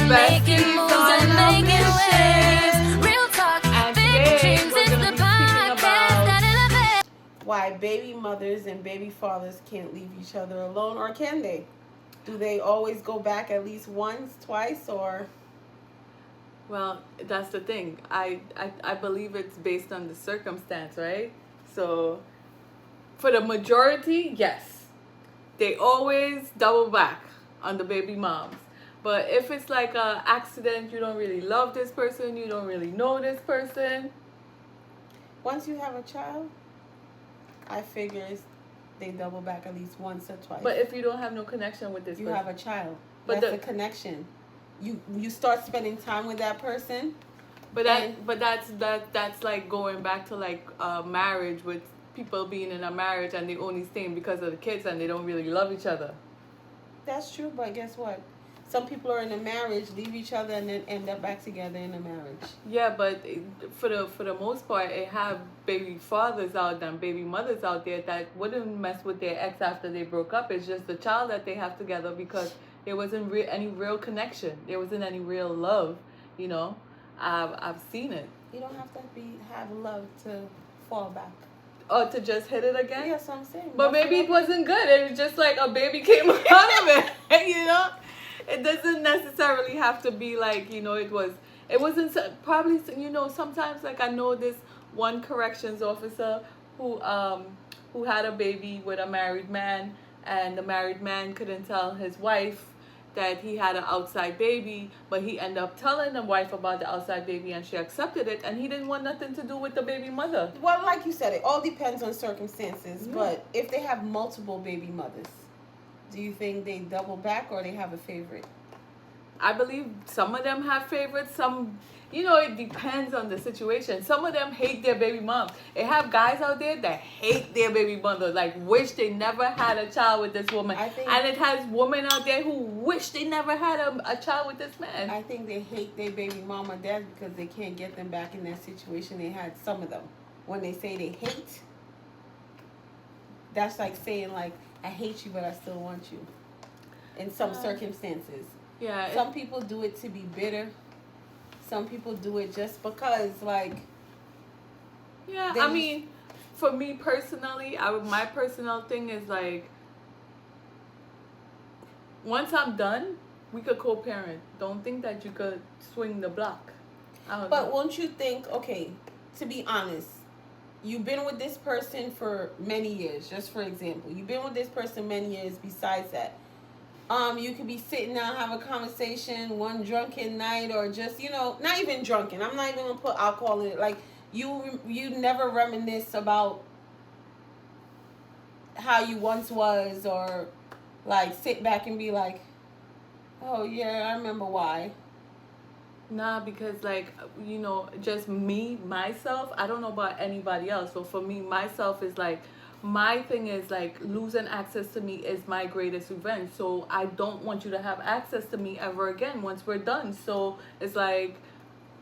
making moves and making waves. Real talk, big dreams is the podcast that elevates. Why baby mothers and baby fathers can't leave each other alone, or can they? Do they always go back at least once, twice, or? Well, that's the thing. I believe it's based on the circumstance, right? So, for the majority, yes. They always double back on the baby moms. But if it's like a accident, you don't really love this person, you don't really know this person. Once you have a child, I figure they double back at least once or twice. But if you don't have no connection with this you person. have a child. But that's a connection. You start spending time with that person. But that's like going back to like marriage, with people being in a marriage and they only staying because of the kids and they don't really love each other. That's true, but guess what? Some people are in a marriage, leave each other, and then end up back together in a marriage. Yeah, but for the most part, it have baby fathers out there and baby mothers out there that wouldn't mess with their ex after they broke up. It's just the child that they have together because there wasn't any real connection. There wasn't any real love. You know, I've seen it. You don't have to have love to fall back. Or to just hit it again. Yes, I'm saying. But maybe it wasn't good. It was just like a baby came out of it. You know. It doesn't necessarily have to be like, you know, it wasn't probably, you know, sometimes like I know this one corrections officer who had a baby with a married man, and the married man couldn't tell his wife that he had an outside baby, but he ended up telling the wife about the outside baby and she accepted it, and he didn't want nothing to do with the baby mother. Well, like you said, it all depends on circumstances, but if they have multiple baby mothers, do you think they double back or they have a favorite? I believe some of them have favorites. Some, you know, it depends on the situation. Some of them hate their baby mom. They have guys out there that hate their baby mother, like wish they never had a child with this woman. And it has women out there who wish they never had a child with this man. I think they hate their baby mom or dad because they can't get them back in that situation they had, some of them. When they say they hate, that's like saying like, I hate you, but I still want you. In some circumstances. Yeah. Some people do it to be bitter. Some people do it just because, like. Yeah, I mean, for me personally, my personal thing is like, once I'm done, we could co-parent. Don't think that you could swing the block. But won't you think, okay, to be honest, you've been with this person for many years, just for example. You've been with this person many years besides that. You could be sitting down, have a conversation one drunken night, or just, you know, not even drunken. I'm not even going to put alcohol in it. Like, you never reminisce about how you once was, or, like, sit back and be like, oh, yeah, I remember why. Nah, because like, you know, just me, myself, I don't know about anybody else, but for me, myself is like, my thing is like, losing access to me is my greatest revenge. So I don't want you to have access to me ever again once we're done. So it's like,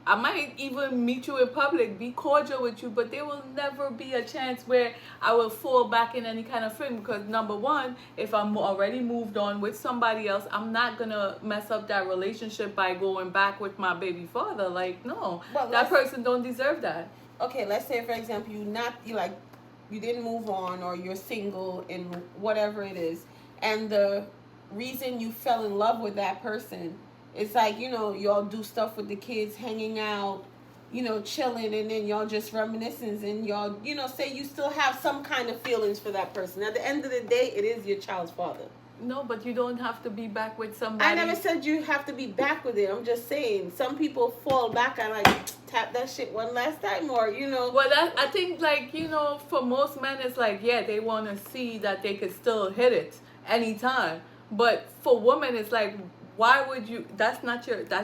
I might even meet you in public, be cordial with you, but there will never be a chance where I will fall back in any kind of thing. Because number one, if I'm already moved on with somebody else, I'm not going to mess up that relationship by going back with my baby father. Like, no, that person don't deserve that. Okay, let's say, for example, you didn't move on, or you're single and whatever it is. And the reason you fell in love with that person, it's like, you know, y'all do stuff with the kids, hanging out, you know, chilling, and then y'all just reminiscing, and y'all, you know, say you still have some kind of feelings for that person. At the end of the day, it is your child's father. No, but you don't have to be back with somebody. I never said you have to be back with it. I'm just saying, some people fall back and like tap that shit one last time, or, you know. Well, I think, like, you know, for most men, it's like, yeah, they want to see that they could still hit it anytime. But for women, it's like, why would you? That's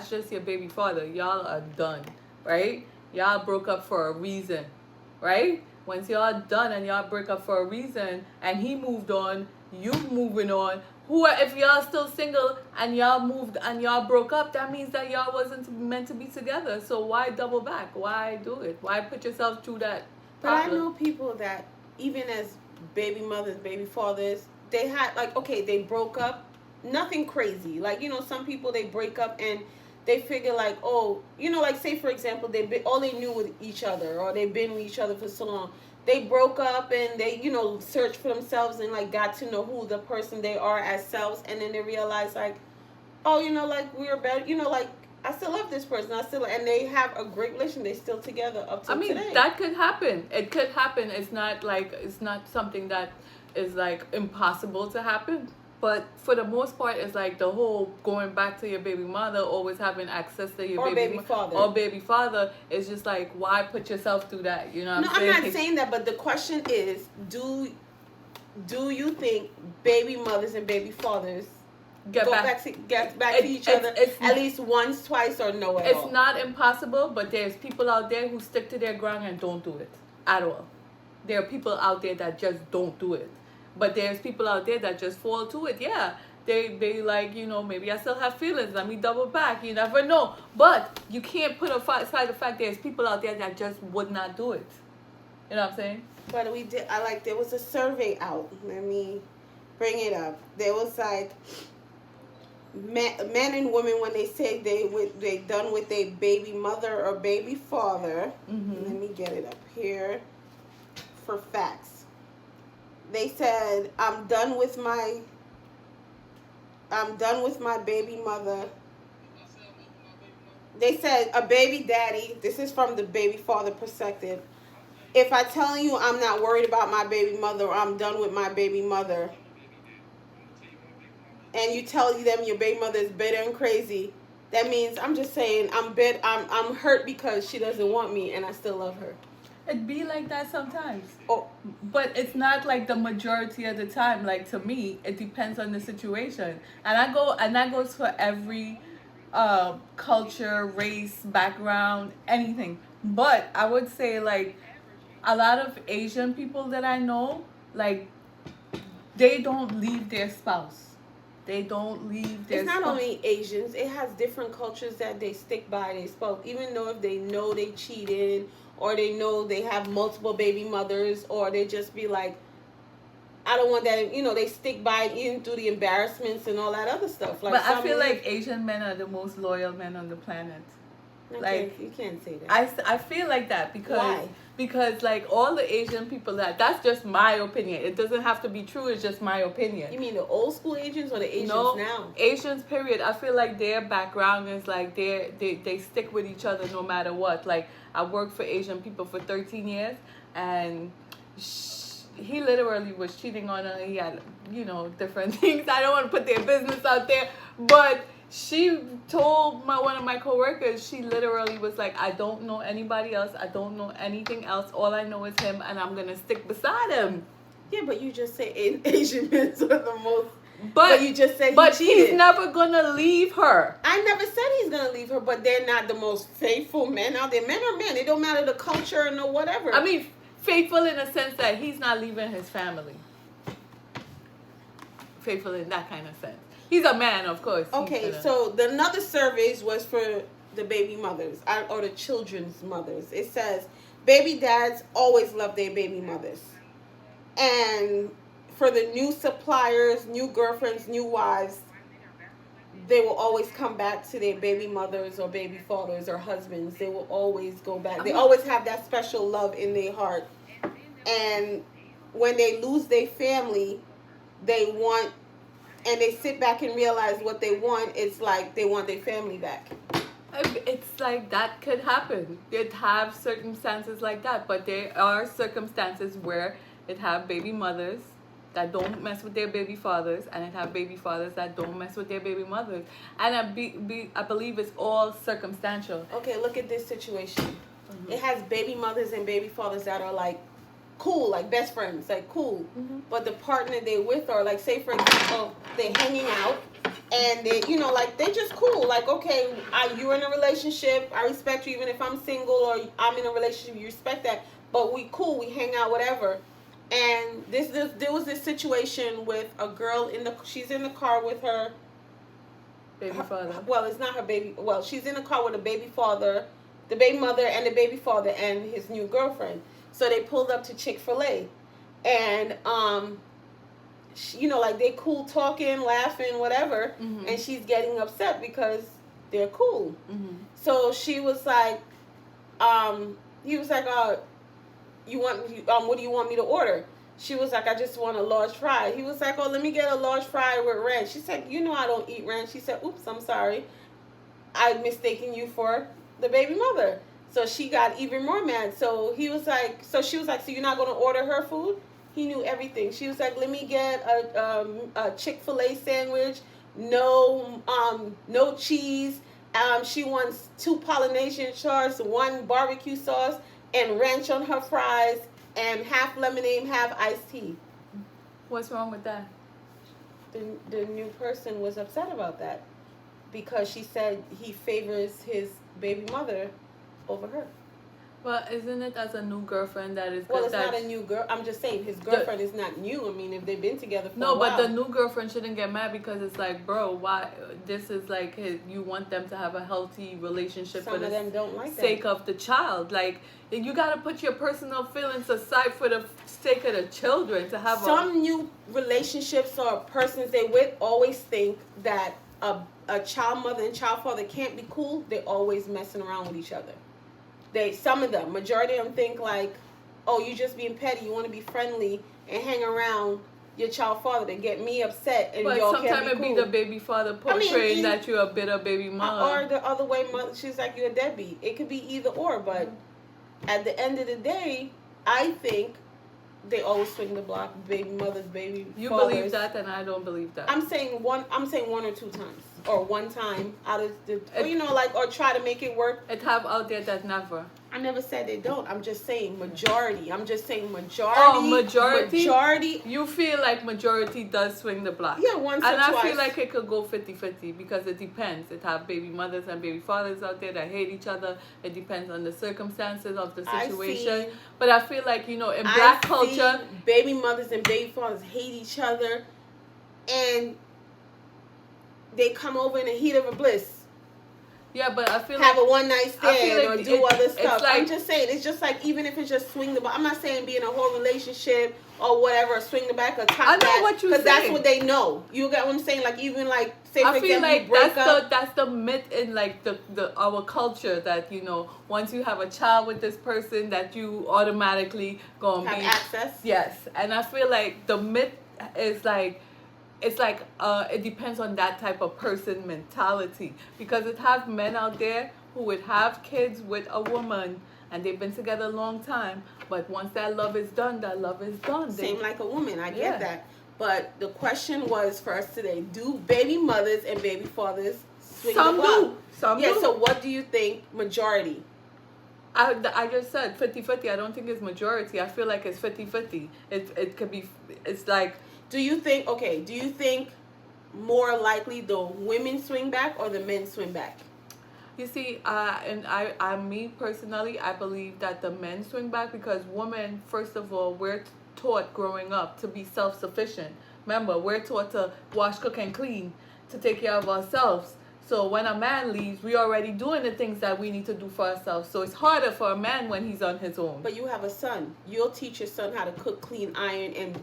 just your baby father. Y'all are done, right? Y'all broke up for a reason, right? Once y'all done and y'all break up for a reason, and he moved on, you moving on. If y'all still single and y'all moved and y'all broke up, that means that y'all wasn't meant to be together. So why double back? Why do it? Why put yourself through that problem? But I know people that, even as baby mothers, baby fathers, they had, like, okay, they broke up. Nothing crazy. Like, you know, some people, they break up and they figure like, oh, you know, like say for example, all they knew with each other, or they've been with each other for so long. They broke up and they, you know, searched for themselves and like got to know who the person they are as selves, and then they realize like, oh, you know, like we're better, you know, like I still love this person, and they have a great relation. They still together up to today. That could happen. It could happen. It's not something that is like impossible to happen. But for the most part, it's like the whole going back to your baby mother, always having access to your baby father. Or baby father is just like, why put yourself through that? You know what I'm saying? I'm not saying that, but the question is, do you think baby mothers and baby fathers get back to each other at least once, twice, or no at all? It's not impossible, but there's people out there who stick to their ground and don't do it at all. There are people out there that just don't do it. But there's people out there that just fall to it. Yeah, they like, you know, maybe I still have feelings. Let me double back. You never know. But you can't put aside the fact there's people out there that just would not do it. You know what I'm saying? But there was a survey out. Let me bring it up. There was like men and women when they say they done with a baby mother or baby father. Mm-hmm. Let me get it up here for facts. They said, I'm done with my baby mother. They said a baby daddy, this is from the baby father perspective. If I tell you I'm not worried about my baby mother, or I'm done with my baby mother, and you tell them your baby mother is bitter and crazy, that means I'm just saying I'm hurt because she doesn't want me and I still love her. It be like that sometimes. Oh, but it's not like the majority of the time. Like to me, it depends on the situation, and that goes for every culture, race, background, anything. But I would say like a lot of Asian people that I know, like they don't leave their spouse. They don't leave their spouse. It's not only Asians. It has different cultures that they stick by their spouse, even though if they know they cheated, or they know they have multiple baby mothers, or they just be like, I don't want that, you know, they stick by it even through the embarrassments and all that other stuff. Like, but I feel like Asian men are the most loyal men on the planet. Like, you can't say that. I feel like that because why? Because like all the Asian people that's just my opinion. It doesn't have to be true. It's just my opinion. You mean the old school Asians or the Asians now? Asians, period. I feel like their background is like they stick with each other no matter what. Like I worked for Asian people for 13 years, and he literally was cheating on her. He had, you know, different things. I don't want to put their business out there, but she told one of my coworkers, she literally was like, I don't know anybody else. I don't know anything else. All I know is him, and I'm going to stick beside him. Yeah, but you just say Asian men are the most... But you just said but he's never going to leave her. I never said he's going to leave her, but they're not the most faithful men out there. Men are men. It don't matter the culture and the whatever. I mean, faithful in the sense that he's not leaving his family. Faithful in that kind of sense. He's a man, of course. Okay, so the another surveys was for the baby mothers or the children's mothers. It says baby dads always love their baby mothers. And for the new suppliers, new girlfriends, new wives, they will always come back to their baby mothers or baby fathers or husbands. They will always go back. They always have that special love in their heart. And when they lose their family, and they sit back and realize what they want, it's like they want their family back. It's like that could happen. It have circumstances like that, but there are circumstances where it have baby mothers that don't mess with their baby fathers, and it have baby fathers that don't mess with their baby mothers. And I believe it's all circumstantial. Okay, look at this situation. Mm-hmm. It has baby mothers and baby fathers that are like cool, like best friends, like cool. Mm-hmm. But the partner they with, or like say for example, they hanging out and they, you know, like they just cool. Like, okay, you're in a relationship, I respect you even if I'm single, or I'm in a relationship, you respect that. But we cool, we hang out, whatever. And there was this situation with a girl she's in the car with her baby father. Well, it's not her baby. Well, she's in the car with a baby father, the baby mother, and the baby father and his new girlfriend. So they pulled up to Chick-fil-A, and you know, like they cool talking, laughing, whatever. Mm-hmm. And she's getting upset because they're cool. Mm-hmm. So she was like, he was like, what do you want me to order? She was like, I just want a large fry. He was like, oh, let me get a large fry with ranch. She said, you know I don't eat ranch. She said, oops, I'm sorry. I'm mistaking you for the baby mother. So she got even more mad. So he was like, so she was like, so you're not going to order her food? He knew everything. She was like, let me get a Chick-fil-A sandwich, no cheese. She wants 2 Polynesian sharks, 1 barbecue sauce, and ranch on her fries, and half lemonade, half iced tea. What's wrong with that? The new person was upset about that because she said he favors his baby mother over her. Well, isn't it as a new girlfriend that is good? Well, it's not a new girl. I'm just saying his girlfriend is not new. I mean, if they've been together for a while. No, but the new girlfriend shouldn't get mad because it's like, bro, why? This is like you want them to have a healthy relationship Some for of them don't like sake that. of the child. Like, you got to put your personal feelings aside for the sake of the children to have Some new relationships or persons they with always think that a child mother and child father can't be cool. They're always messing around with each other. Some of them, majority of them think like, oh, you just being petty. You want to be friendly and hang around your child father to get me upset and but y'all can't be sometimes cool. it be the baby father portraying that you're a bitter baby mother. Or the other way, mother, she's like, you're a deadbeat. It could be either or, but at the end of the day, I think they always swing the block. Baby mothers, baby You fathers. believe that, and I don't believe that. I'm saying 1 or 2 times, or 1 time out of the, or or try to make it work. It have out there that never. I never said they don't. I'm just saying majority. Oh, majority? Majority. You feel like majority does swing the block. Yeah, once and or I twice. feel like it could go 50-50 because it depends. It have baby mothers and baby fathers out there that hate each other. It depends on the circumstances of the situation. But I feel like, in black culture, baby mothers and baby fathers hate each other, and they come over in the heat of a bliss. yeah, but I feel have like a one night stand like or do other stuff. Like, I'm just saying, it's just like, even if it's just swing the back. I'm not saying be in a whole relationship or whatever, or swing the back or top I know that, what you're saying. because that's what they know. You get what I'm saying? Like, even like, say for I feel example, like you break up. that's the myth in like the our culture that once you have a child with this person that you automatically gonna have be access. Yes, and I feel like the myth is like. It's like it depends on that type of person mentality, because it have men out there who would have kids with a woman and they've been together a long time, but once that love is done, that love is done. Same like a woman, I get that. But the question was for us today, do baby mothers and baby fathers swing the block? Some do. So what do you think majority? I just said 50-50. I don't think it's majority. I feel like it's 50-50. It could be, it's like, do you think more likely the women swing back or the men swing back? you see, me personally, I believe that the men swing back because women, first of all, we're taught growing up to be self-sufficient. Remember, we're taught to wash, cook, and clean, to take care of ourselves. So when a man leaves, we're already doing the things that we need to do for ourselves. So it's harder for a man when he's on his own. But you have a son. You'll teach your son how to cook, clean, iron,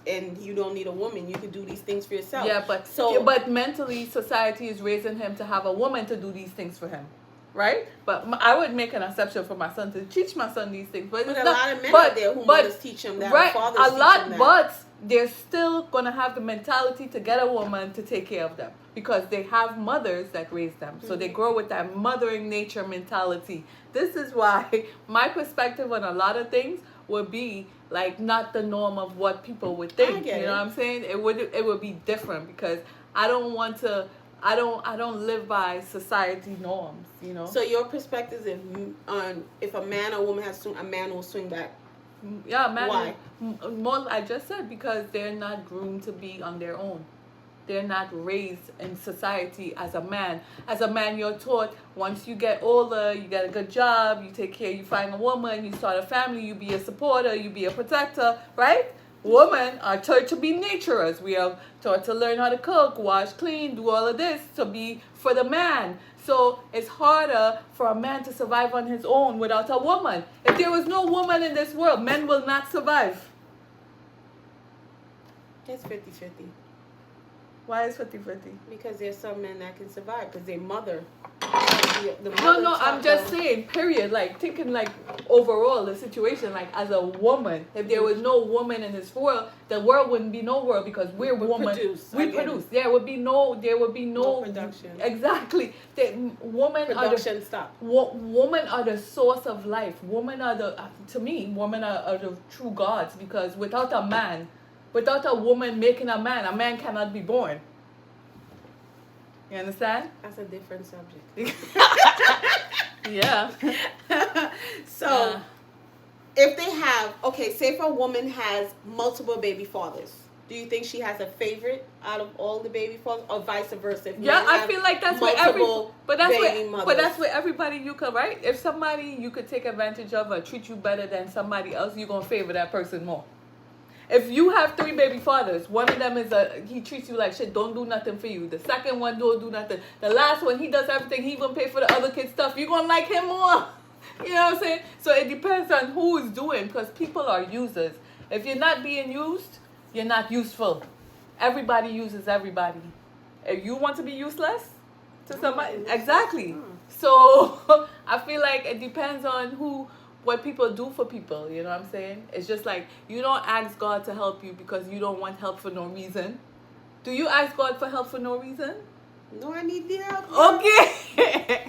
and you don't need a woman. You can do these things for yourself. Yeah, but mentally, society is raising him to have a woman to do these things for him. Right? But I would make an exception for my son to teach my son these things. But a lot of men out there who mothers teach him that. Right, fathers a teach lot, him that. but they're still going to have the mentality to get a woman to take care of them because they have mothers that raise them. So they grow with that mothering nature mentality. This is why my perspective on a lot of things would be like not the norm of what people would think. You know what I'm saying? It would be different because I don't want to. I don't live by society norms, So your perspective is if a man or woman a man will swing back. Yeah, man. Why? More, I just said because they're not groomed to be on their own. They're not raised in society as a man. As a man, you're taught once you get older, you get a good job, you take care, you find a woman, you start a family, you be a supporter, you be a protector, right? Women are taught to be naturers. We are taught to learn how to cook, wash, clean, do all of this to be for the man. So it's harder for a man to survive on his own without a woman. If there was no woman in this world, men will not survive. It's 50-50. Why is 50-50? Because there's some men that can survive because they mother. No, I'm just saying, period. Like, thinking, like, overall, the situation, like, as a woman, if there was no woman in this world, the world wouldn't be no world because we're women. We produce. There would be no production. Exactly. Women production women are the source of life. Women are to me, women are the true gods because without a woman making a man cannot be born. You understand? That's a different subject. Yeah. So, if they have, say if a woman has multiple baby fathers, do you think she has a favorite out of all the baby fathers, or vice versa? If I feel like that's where that's where everybody you could, right? If somebody you could take advantage of or treat you better than somebody else, you're gonna favor that person more. If you have 3 baby fathers, one of them he treats you like shit, don't do nothing for you. The second one don't do nothing. The last one, he does everything. He even pay for the other kids' stuff. You're going to like him more. You know what I'm saying? So it depends on who is doing because people are users. If you're not being used, you're not useful. Everybody uses everybody. If you want to be useless to somebody, exactly. So I feel like it depends on what people do for people, you know what I'm saying? It's just like, you don't ask God to help you because you don't want help for no reason. Do you ask God for help for no reason? No, I need the help. Okay.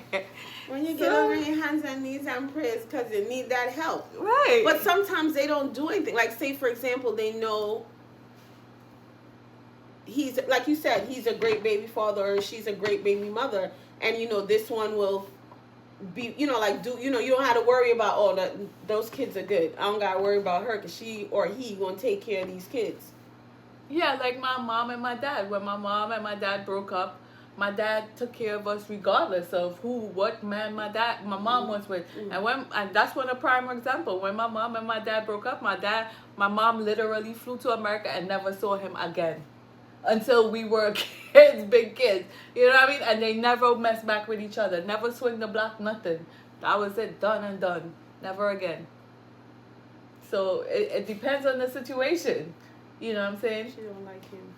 When you get on your hands and knees and prayers because you need that help. Right. But sometimes they don't do anything. Like, say, for example, they know he's, like you said, he's a great baby father or she's a great baby mother. And, this one will be, you don't have to worry about, those kids are good. I don't got to worry about her because she or he going to take care of these kids. Yeah, like my mom and my dad. When my mom and my dad broke up, my dad took care of us regardless of what man my mom was with. And that's one a prime example. When my mom and my dad broke up, my mom literally flew to America and never saw him again. Until we were kids, big kids. You know what I mean? And they never messed back with each other. Never swing the block, nothing. That was it. Done and done. Never again. So it depends on the situation. You know what I'm saying? She don't like him.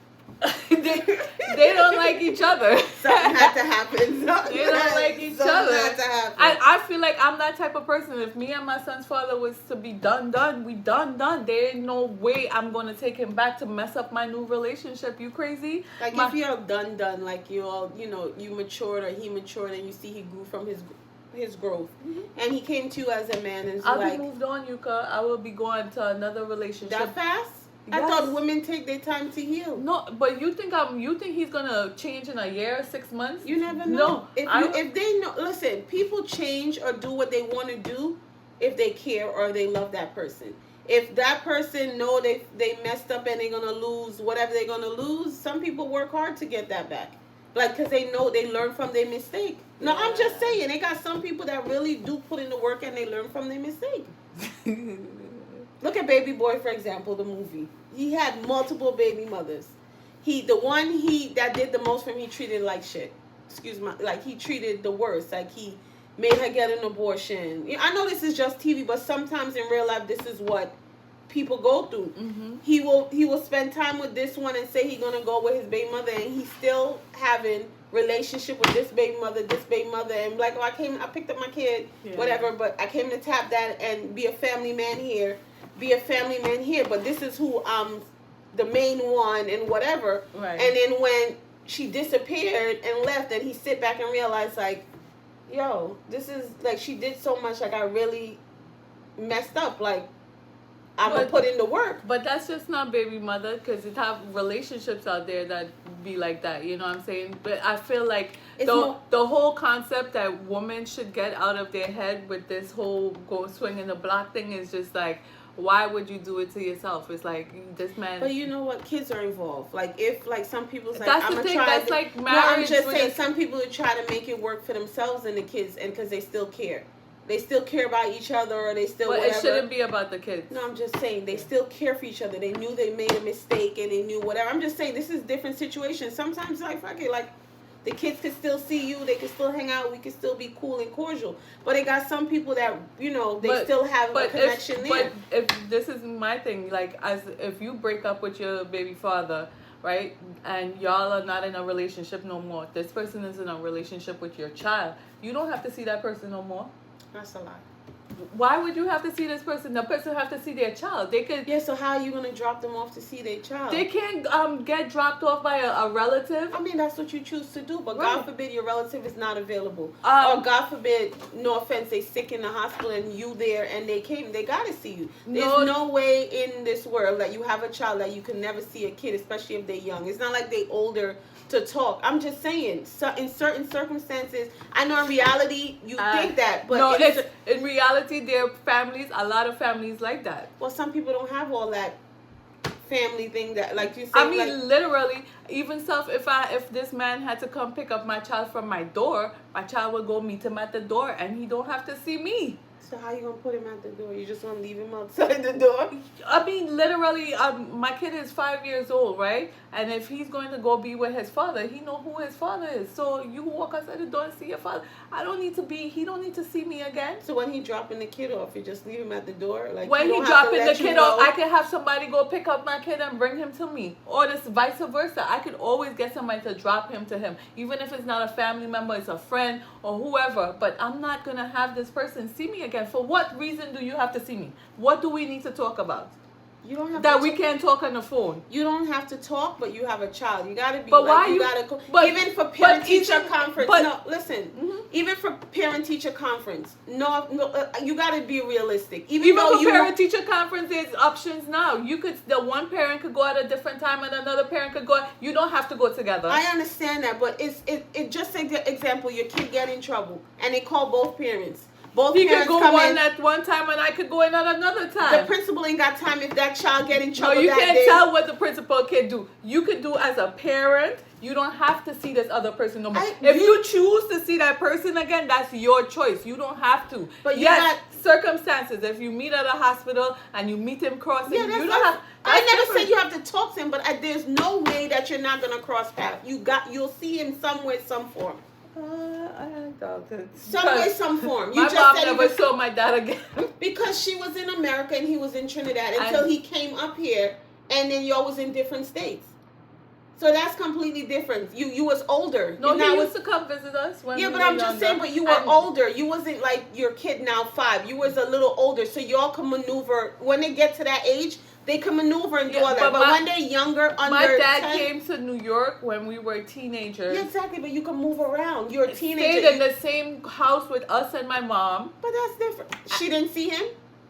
they don't like each other. Something had to happen. They don't like each other. Had to happen. I feel like I'm that type of person. If me and my son's father was to be done, we done. There ain't no way I'm gonna take him back to mess up my new relationship. You crazy? Like if you're done, like you all, you matured or he matured and you see he grew from his growth, and he came to you as a man and I'll be moved on, Yuka. I will be going to another relationship. That fast? Yes. I thought women take their time to heal. No, but you think he's gonna change in a year, 6 months? You never know. No, if they know, listen, people change or do what they want to do if they care or they love that person. If that person know they messed up and they're gonna lose whatever they're gonna lose, some people work hard to get that back, like because they know they learn from their mistake. No, yeah. I'm just saying they got some people that really do put in the work and they learn from their mistake. Look at Baby Boy, for example, the movie. He had multiple baby mothers. The one that did the most for him, he treated like shit. Like he treated the worst. Like he made her get an abortion. I know this is just TV, but sometimes in real life, this is what people go through. Mm-hmm. He will spend time with this one and say he's gonna go with his baby mother, and he's still having relationship with this baby mother, and like, I picked up my kid, whatever, but I came to tap that and be a family man here. But this is who the main one and whatever. Right. And then when she disappeared and left, and he sit back and realized, like, yo, this is like, she did so much, like I really messed up, like I'm gonna put in the work. But that's just not baby mother, because it have relationships out there that be like that, you know what I'm saying? But I feel like the whole concept that women should get out of their head with this whole go swinging the block thing is just like, why would you do it to yourself? It's like, this man. But you know what? Kids are involved. Like, if, like, some people's like, that's I'm the thing. That's like marriage. No, I'm just saying, some people would try to make it work for themselves and the kids, and because they still care. They still care about each other, or they still whatever. It shouldn't be about the kids. No, I'm just saying, they still care for each other. They knew they made a mistake, and they knew whatever. I'm just saying, this is different situations. Sometimes, like, fuck it, like, the kids could still see you. They could still hang out. We could still be cool and cordial. But they got some people that, you know, they still have a connection there. But if this is my thing, like, if you break up with your baby father, right? And y'all are not in a relationship no more. This person is in a relationship with your child. You don't have to see that person no more. That's a lie. Why would you have to see this person? The person have to see their child. They could. Yeah, so how are you gonna drop them off to see their child? They can't get dropped off by a relative. I mean, that's what you choose to do, but Right. God forbid your relative is not available. Um, Or God forbid, no offense, they sick in the hospital and you there and they gotta see you. There's no way in this world that you have a child that you can never see a kid, especially if they're young. It's not like they older to talk. I'm just saying, so in certain circumstances, I know in reality you think that, but no, in reality, there are families, a lot of families like that. well, some people don't have all that family thing that, like you said. I mean, like, literally, even if this man had to come pick up my child from my door, my child would go meet him at the door, and he don't have to see me. so how you gonna put him at the door? You just gonna leave him outside the door? I mean, literally, my kid is 5 years old, right? And if he's going to go be with his father, he know who his father is. So you walk outside the door and see your father. He don't need to see me again. So when he dropping the kid off, you just leave him at the door? Like, When you he don't have to dropping the let you kid off, know? I can have somebody go pick up my kid and bring him to me. Or this vice versa. I could always get somebody to drop him to him. Even if it's not a family member, it's a friend or whoever. But I'm not going to have this person see me again. For what reason do you have to see me? What do we need to talk about? You don't have That to we can't talk on the phone. You don't have to talk, but you have a child. You gotta be. But like, why you you- gotta? but- Even for but parent-teacher even- conference. but- No, listen. Mhm. Even for parent-teacher conference. No, you gotta be realistic. Even though for you. parent-teacher conference, there's options now. The one parent could go at a different time and another parent could go. You don't have to go together. I understand that, but it just an example. Your kid get in trouble, and they call both parents. Both He could parents go come one in. at one time and I could go in at another The time. principal ain't got time if that child get in No, trouble you that can't day. tell what the principal can do. You could do as a parent. You don't have to see this other person no more. If you choose to see that person again, that's your choice. You don't have to. But you yes, circumstances. If you meet at a hospital and you meet him crossing, Yeah, you that's don't have. I that's never different. said you have to talk to him, but there's no way that you're not gonna cross paths. You'll see him somewhere, some form. I doubt it. Some way, some form. You My just mom said never saw my dad again. because she was in America and he was in Trinidad And- until he came up here, and then y'all was in different states. So that's completely different. You was older. No, You he now used to come visit us when yeah, we but were I'm just younger. saying. But you were And- older. You wasn't like your kid now 5. You was a little older, so y'all can maneuver. When they get to that age, they can maneuver and do Yeah, all that. but But my- when they're younger, under My dad 10, came to New York when we were teenagers. Yeah, exactly. But you can move around. You're a teenager. Stayed in the same house with us and my mom. But that's different. She didn't see him.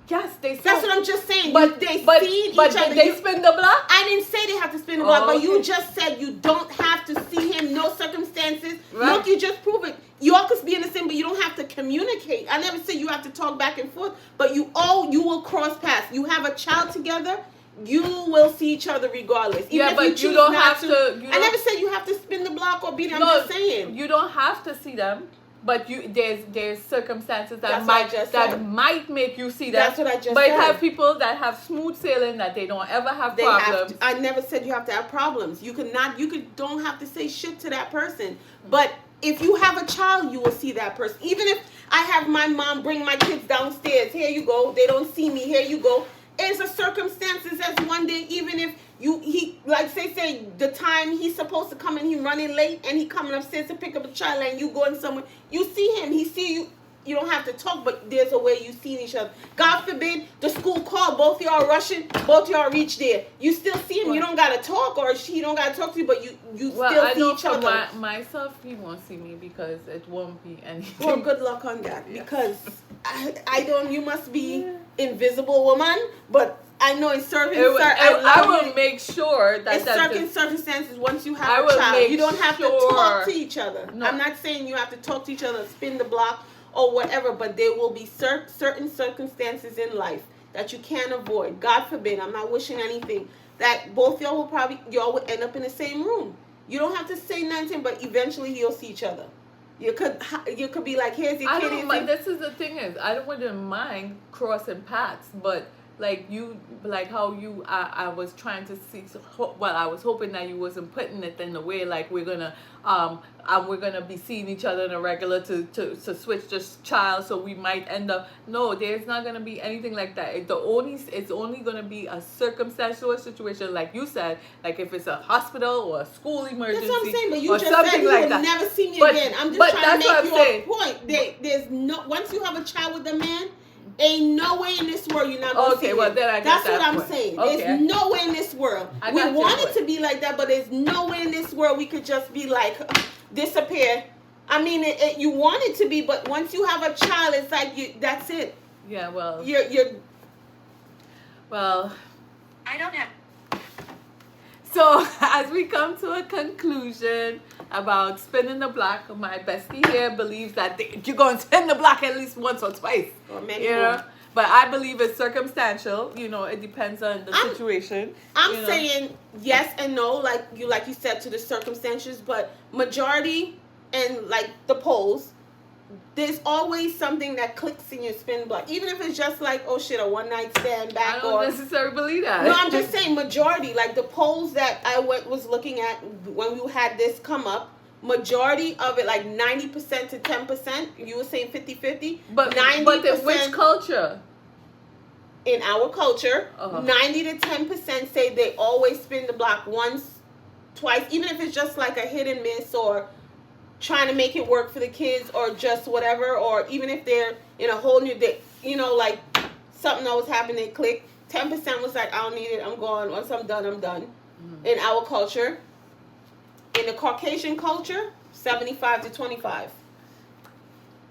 Yes, they. That's what I'm just saying. But they but seen but each other. they You- spin the block. I didn't say they have to spin the block, but you okay. just said you don't have to see him. No circumstances. Right. Look, you just prove it. Y'all could be in the same, but you don't have to communicate. I never said you have to talk back and forth, but you will cross paths. You have a child together. You will see each other regardless. Even Yeah, if but you choose don't not have to- you I don't- never said you have to spin the block or beat them. No, I'm just saying. You don't have to see them, but there's circumstances That's what I that just that said. might make you see them. That's what I just But said. you have people that have smooth sailing that they don't ever have They problems. have to, I never said you have to have problems. You don't have to say shit to that person. But if you have a child, you will see that person. Even if I have my mom bring my kids downstairs, here you go. They don't see me, here you go. It's a circumstances as one day, even if he like say the time he's supposed to come and he running late and he coming upstairs to pick up a child and you going somewhere, you see him, he see you. You don't have to talk, but there's a way you see each other. God forbid the school call, both y'all rushing, both y'all reach there. You still see him. You don't gotta talk, or he don't gotta talk to you, but you Well, still I see know each for other. myself, he won't see me because it won't be anything. Well, good luck on that, because I don't. You must be invisible woman, but I know in certain I will make sure that in certain circumstances, once you I have a will child, make you don't have to sure- talk to each other. No. I'm not saying you have to talk to each other, spin the block or whatever, but there will be certain circumstances in life that you can't avoid. God forbid, I'm not wishing anything, that both y'all will end up in the same room. You don't have to say nothing, but eventually you'll see each other. You could be like, here's your I kid. don't mind. This is the thing is, I wouldn't mind crossing paths, but like you, like how you, I was trying to see, well, I was hoping that you wasn't putting it in the way like we're gonna be seeing each other in a regular to switch this child, so we might end up. No, there's not gonna be anything like that. It's only gonna be a circumstantial situation, like you said, like if it's a hospital or a school emergency. That's what I'm saying, but you or just something said you like will that. never see me But- again. I'm but just trying to that's make what I'm your point. There's no, once you have a child with a man, ain't no way in this world you're not gonna see Okay, well him. then I get That's that what I'm point. saying. Okay. There's no way in this world. I We got your want it point. to be like that, but there's no way in this world we could just be like disappear. I mean, you want it to be, but once you have a child, it's like that's it. Yeah, well, You're well. I don't have. So as we come to a conclusion about spinning the block, my bestie here believes that you're going to spin the block at least once or twice. or many You more. know? But I believe it's circumstantial. You know, it depends on the situation. I'm you know. saying yes and no, like you said, to the circumstances, but majority and like the polls, there's always something that clicks in your spin block, even if it's just like, oh shit, a one night stand I back, don't or necessarily believe that. no, I'm just saying majority, like the polls that I was looking at when we had this come up. Majority of it, like 90% to 10%, you were saying 50-50, but 90% in which culture? in our culture, Uh-huh. 90 to 10% say they always spin the block once, twice, even if it's just like a hit and miss, or trying to make it work for the kids, or just whatever, or even if they're in a whole new day, you know, like something that was happening, they click. 10% was like, I don't need it, I'm gone. Once I'm done, I'm done. Mm-hmm. In our culture. In the Caucasian culture, 75 to 25.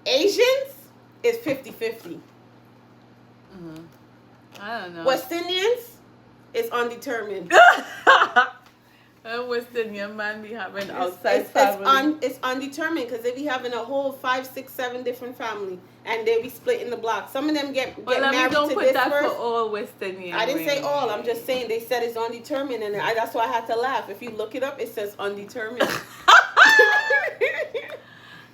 Asians is 50-50. I don't know. West Indians is undetermined. West Indian man be having outside It's family. it's undetermined, because they be having a whole 5, 6, 7 different family, and they be splitting the block. Some of them get Well, I mean, married don't to put this that first. for all West Indian. I didn't say women. all. I'm just saying they said it's undetermined, and that's why I had to laugh. If you look it up, it says undetermined.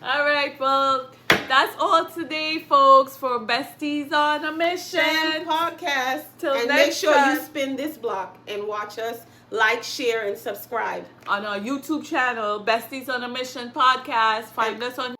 All right, well, that's all today, folks, for Besties on a Mission. Podcast. Till And next make sure time. you spin this block and watch us. Like, share, and subscribe. On our YouTube channel, Besties on a Mission podcast. Find us on